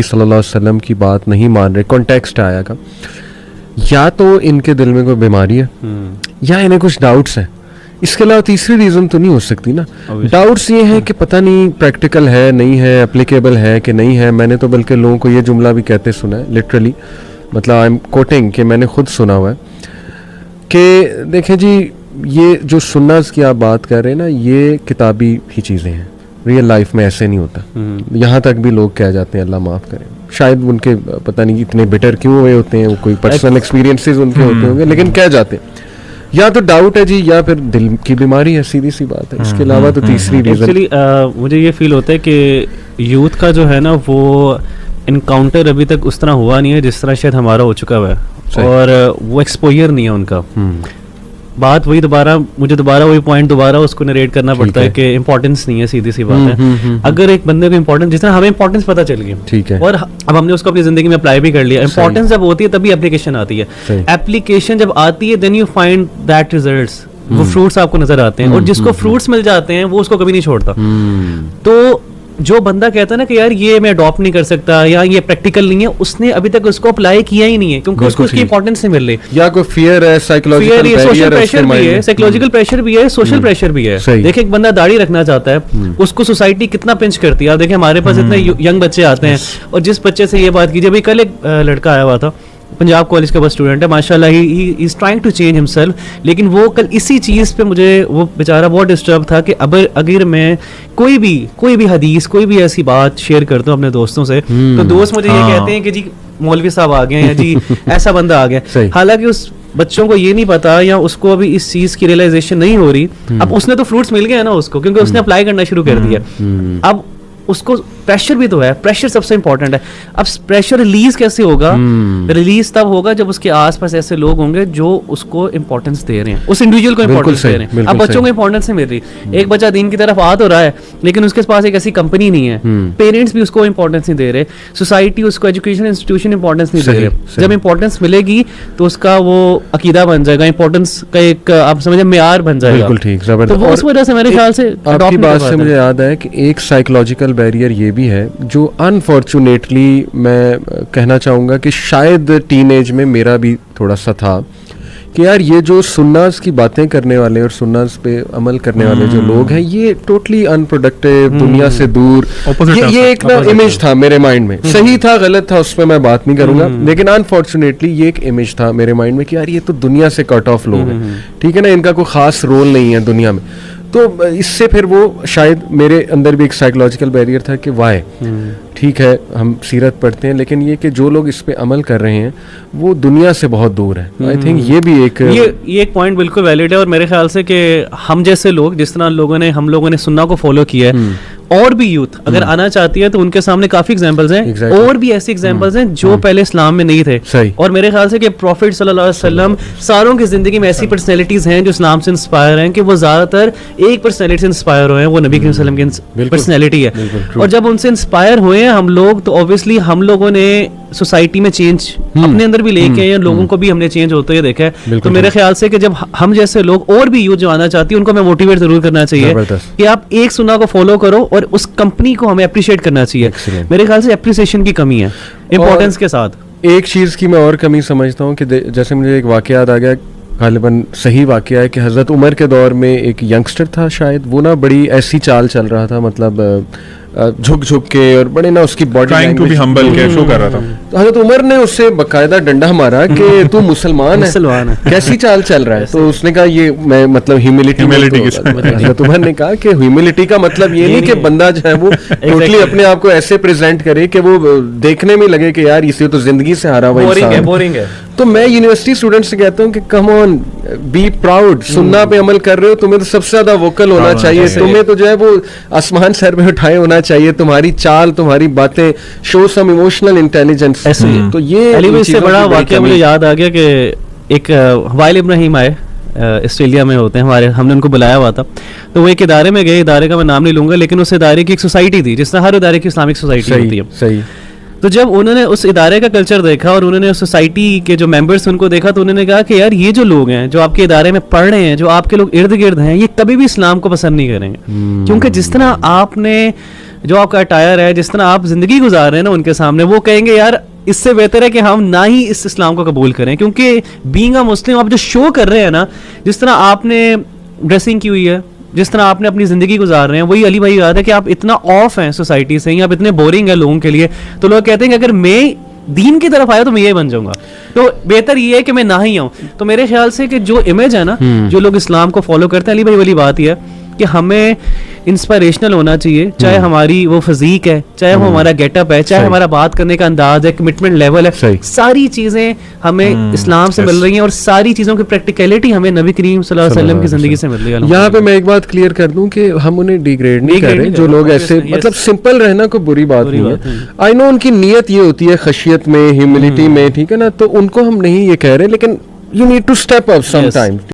صلی اللہ علیہ وسلم کی بات نہیں مان رہے, کانٹیکسٹ آیا کا, یا تو ان کے دل میں کوئی بیماری ہے یا انہیں کچھ ڈاؤٹس ہیں. اس کے علاوہ تیسری ریزن تو نہیں ہو سکتی نا. ڈاؤٹس یہ ہیں کہ پتہ نہیں پریکٹیکل ہے نہیں ہے, اپلیکیبل ہے کہ نہیں ہے. میں نے تو بلکہ لوگوں کو یہ جملہ بھی کہتے سنا ہے لٹرلی, مطلب آئی ایم کوٹنگ کہ میں نے خود سنا ہوا ہے کہ دیکھیں جی یہ جو سنت کی آپ بات کر رہے ہیں نا, یہ کتابی ہی چیزیں ہیں, ریئل لائف میں ایسے نہیں ہوتا. یہاں تک بھی لوگ کہہ جاتے ہیں اللہ معاف کریں, شاید ان کے پتہ نہیں اتنے بیٹر کیوں ہوئے ہوتے ہیں, وہ کوئی پرسنل ایکسپیرینسز ان کے ہوتے ہوں گے, لیکن کہہ جاتے ہیں یا تو ڈاؤٹ ہے جی یا پھر دل کی بیماری ہے, سیدھی سی بات ہے. اس کے علاوہ تو تیسری ریزن ایکچولی مجھے یہ فیل ہوتا ہے کہ یوتھ کا جو ہے نا وہ انکاؤنٹر ابھی تک اس طرح ہوا نہیں ہے جس طرح شاید ہمارا ہو چکا ہوا ہے, اور وہ ایکسپوئر نہیں ہے ان کا. بات وہی مجھے دوبارہ وہی پوائنٹ دوبارہ اس کو نریٹ کرنا پڑتا ہے کہ امپورٹنس نہیں ہے, سیدھی سی بات ہے. اگر ایک بندے کو امپورٹنس, جس طرح ہمیں امپورٹنس پتہ چل گئی ٹھیک ہے, اور اب ہم نے اس کو اپنی زندگی میں اپلائی بھی کر لیا. امپورٹنس جب ہوتی ہے تبھی اپلیکیشن آتی ہے. اپلیکیشن جب آتی ہے then you find that results, وہ فروٹس آپ کو نظر آتے ہیں, اور جس کو فروٹس مل جاتے ہیں وہ اس کو کبھی نہیں چھوڑتا. تو جو بندہ کہتا ہے نا کہ یار یہ میں اڈاپٹ نہیں کر سکتا یا یہ پریکٹیکل نہیں ہے, اس نے ابھی تک اس کو اپلائی کیا ہی نہیں ہے, کیونکہ اس کو اس کی امپورٹنس نہیں مل رہی. یا کوئی فیئر ہے, سائیکولوجیکل سوشل پریشر بھی ہے, سائیکولوجیکل پریشر بھی ہے, سوشل پریشر بھی ہے. دیکھیں ایک بندہ داڑھی رکھنا چاہتا ہے, اس کو سوسائٹی کتنا پنچ کرتی ہے. آپ دیکھیں ہمارے پاس اتنے ینگ بچے آتے ہیں, اور جس بچے سے یہ بات کیجیے, ابھی کل ایک لڑکا آیا ہوا تھا, پنجاب کالج کا بس اسٹوڈنٹ ہے ماشاء اللہ, he is trying to change himself. لیکن وہ کل اسی چیز پہ مجھے وہ بیچارہ بہت ڈسٹرب تھا کہ اگر میں کوئی بھی حدیث, کوئی بھی ایسی بات شیئر کرتا ہوں اپنے دوستوں سے, تو دوست مجھے یہ کہتے ہیں کہ جی مولوی صاحب آ گئے ہیں, یا جی ایسا بندہ آ گیا. حالانکہ اس بچوں کو یہ نہیں پتا, یا اس کو ابھی اس چیز کی ریئلائزیشن نہیں ہو رہی. اب اس نے تو فروٹس مل گئے نا اس کو, کیونکہ اس نے اپلائی کرنا شروع کر دیا. اب اس کو پریشر بھی تو ہے, پریشر سب سے امپورٹنٹ ہے. اب پریشر ریلیز کیسے ہوگا؟ ریلیز تب ہوگا جب اس کے آس پاس ایسے لوگ ہوں گے جو اس کو امپورٹنس دے رہے ہیں, اس انڈیویجول کو امپورٹنس دے رہے ہیں. اب بچوں کو امپورٹنس نہیں مل رہی. ایک بچہ دین کی طرف آ تو رہا ہے, لیکن اس کے پاس ایک ایسی کمپنی نہیں ہے, پیرنٹس بھی اس کو امپورٹنس نہیں دے رہے, سوسائٹی اس کو ایجوکیشن انسٹیٹیوشن امپورٹنس نہیں دے رہے. جب امپورٹنس ملے گی تو اس کا وہ عقیدہ بن جائے گا, امپورٹنس کا ایک آپ سمجھیں معیار بن جائے گا. بالکل ٹھیک, زبردست. تو اس وجہ سے میرے خیال سے آپ کی بات سے مجھے یاد ہے کہ ایک سائیکولوجیکل بیریئر یہ بھی ہے جو انفارچونیٹلی میں کہنا چاہوں گا کہ شاید ٹین ایج میں میرا بھی تھوڑا سا تھا, کہ یار یہ جو سنت کی باتیں کرنے والے اور سنت پہ عمل کرنے والے جو لوگ ہیں, یہ ٹوٹلی ان پروڈکٹیو, دنیا سے دور, یہ ایک نا امیج تھا میرے مائنڈ میں. صحیح تھا غلط تھا اس پہ میں بات نہیں کروں گا, لیکن انفارچونیٹلی یہ ایک امیج تھا میرے مائنڈ میں کہ یار یہ تو دنیا سے کٹ آف لوگ ہیں, ٹھیک ہے نا, ان کا کوئی خاص رول نہیں ہے دنیا میں. تو اس سے پھر وہ شاید میرے اندر بھی ایک سائیکولوجیکل بیریئر تھا کہ وائی, ٹھیک ہے ہم سیرت پڑھتے ہیں, لیکن یہ کہ جو لوگ اس پہ عمل کر رہے ہیں وہ دنیا سے بہت دور ہیں. آئی تھنک یہ بھی ایک پوائنٹ بالکل ویلڈ ہے. اور میرے خیال سے کہ ہم جیسے لوگ, جس طرح ہم لوگوں نے سنت کو فالو کیا ہے, اور بھی یوتھ اگر آنا چاہتی ہے تو ان کے سامنے کافی ایگزامپلز ہیں, اور بھی ایسی ایگزامپلز ہیں جو پہلے اسلام میں نہیں تھے. اور میرے خیال سے کہ پروفیٹ صلی اللہ علیہ وسلم ساروں کی زندگی میں ایسی پرسنالٹیز ہیں جو اسلام سے انسپائر ہیں, کہ وہ زیادہ تر ایک پرسنالٹی سے انسپائر ہوئے ہیں, وہ نبی کریم صلی اللہ علیہ وسلم کی پرسنالٹی ہے. اور جب ان سے انسپائر ہوئے ہیں ہم لوگ, تو اوبیسلی ہم لوگوں نے سوسائٹی میں چینج اپنے اندر بھی لے کے آئے, لوگوں کو بھی ہم نے چینج ہوتے ہوئے دیکھا ہے. تو میرے خیال سے کہ جب ہم جیسے لوگ اور بھی یوتھ جو آنا چاہتی ہے ان کو ہمیں موٹیویٹ ضرور کرنا چاہیے کہ آپ ایک سنت کو فالو کرو, اور اس کمپنی کو ہمیں اپریشیٹ کرنا چاہیے. میرے خیال سے اپریسیشن کی کمی ہے امپورٹنس کے ساتھ. ایک چیز کی میں اور کمی سمجھتا ہوں کہ جیسے مجھے ایک واقعہ یاد آ گیا, غالباً صحیح واقعہ ہے, کہ حضرت عمر کے دور میں ایک ینگسٹر تھا شاید, وہ نا بڑی ایسی چال چل رہا تھا, مطلب جھک جھک کے, اور بڑے نا اس کی باڈی لینگویج ہمبل کے شو کر رہا تھا. تو حضرت عمر نے اس سے باقاعدہ ڈنڈا مارا کہ تو مسلمان ہے, کیسی چال چل رہا ہے. تو اس نے کہا یہ میں مطلب ہیوملٹی. حضرت عمر نے کہا کہ ہیوملٹی کا مطلب یہ نہیں کہ بندہ جو ہے وہ ٹوٹلی اپنے آپ کو ایسے پریزنٹ کرے کہ وہ دیکھنے میں لگے کہ یار اسے تو زندگی سے ہارا ہوا انسان ہے. تو میں یونیورسٹی اسٹوڈنٹ سے کہتا ہوں کہ کم آن, بی پراؤڈ, سننا پہ عمل کر رہے ہو, تمہیں تو سب سے زیادہ ووکل ہونا چاہیے, تمہیں تو جو ہے وہ آسمان سر میں اٹھائے ہونا چاہیے, تمہاری چال, تمہاری باتیں شو سم ایموشنل انٹیلیجنس. تو یہ اس سے بڑا واقعہ مجھے یاد آ گیا کہ ایک وائل ابراہیم آئے, آسٹریلیا میں ہوتے ہیں ہمارے, ہم نے ان کو بلایا ہوا تھا. تو وہ ایک ادارے میں گئے, ادارے کا میں نام نہیں لوں گا, لیکن اس ادارے کی ایک سوسائٹی تھی, جس طرح ہر ادارے کی اسلامک سوسائٹی ہوتی ہے. صحیح. تو جب انہوں نے اس ادارے کا کلچر دیکھا اور انہوں نے اس سوسائٹی کے جو ممبرس ان کو دیکھا تو انہوں نے کہا کہ یار یہ جو لوگ ہیں جو آپ کے ادارے میں پڑھ رہے ہیں, جو آپ کے لوگ ارد گرد ہیں, یہ کبھی بھی اسلام کو پسند نہیں کریں گے, کیونکہ جس طرح آپ نے جو آپ کا اٹائر ہے, جس طرح آپ زندگی گزار رہے ہیں نا ان کے سامنے, وہ کہیں گے یار اس سے بہتر ہے کہ ہم نہ ہی اس اسلام کو قبول کریں, کیونکہ بینگ اے مسلم آپ جو شو کر رہے ہیں نا, جس طرح آپ نے ڈریسنگ کی ہوئی ہے, جس طرح آپ نے اپنی زندگی گزار رہے ہیں, وہی علی بھائی یاد ہے کہ آپ اتنا آف ہیں سوسائٹی سے, آپ اتنے بورنگ ہیں لوگوں کے لیے, تو لوگ کہتے ہیں کہ اگر میں دین کی طرف آیا تو میں یہ بن جاؤں گا, تو بہتر یہ ہے کہ میں نہ ہی آؤں. تو میرے خیال سے کہ جو امیج ہے نا جو لوگ اسلام کو فالو کرتے ہیں, علی بھائی والی بات یہ ہے کہ ہمیں انسپائریشنل ہونا چاہیے, چاہے ہماری وہ فزیک ہے, چاہے وہ ہمارا گیٹ اپ ہے, چاہے ہمارا بات کرنے کا انداز ہے, کمٹمنٹ لیول ہے, ساری چیزیں ہمیں اسلام سے مل رہی ہیں, اور ساری چیزوں کی پریکٹیکلٹی ہمیں نبی کریم صلی اللہ علیہ وسلم کی زندگی سے مل رہی ہے. یہاں پہ میں ایک بات کلیئر کر دوں کہ ہم انہیں ڈیگریڈ نہیں کر رہے, جو لوگ ایسے مطلب سمپل رہنا کوئی بری بات نہیں ہے, آئی نو ان کی نیت یہ ہوتی ہے خشیت میں, ہیوملٹی میں, ٹھیک ہے نا, تو ان کو ہم نہیں یہ کہہ رہے, لیکن you need to step up some time.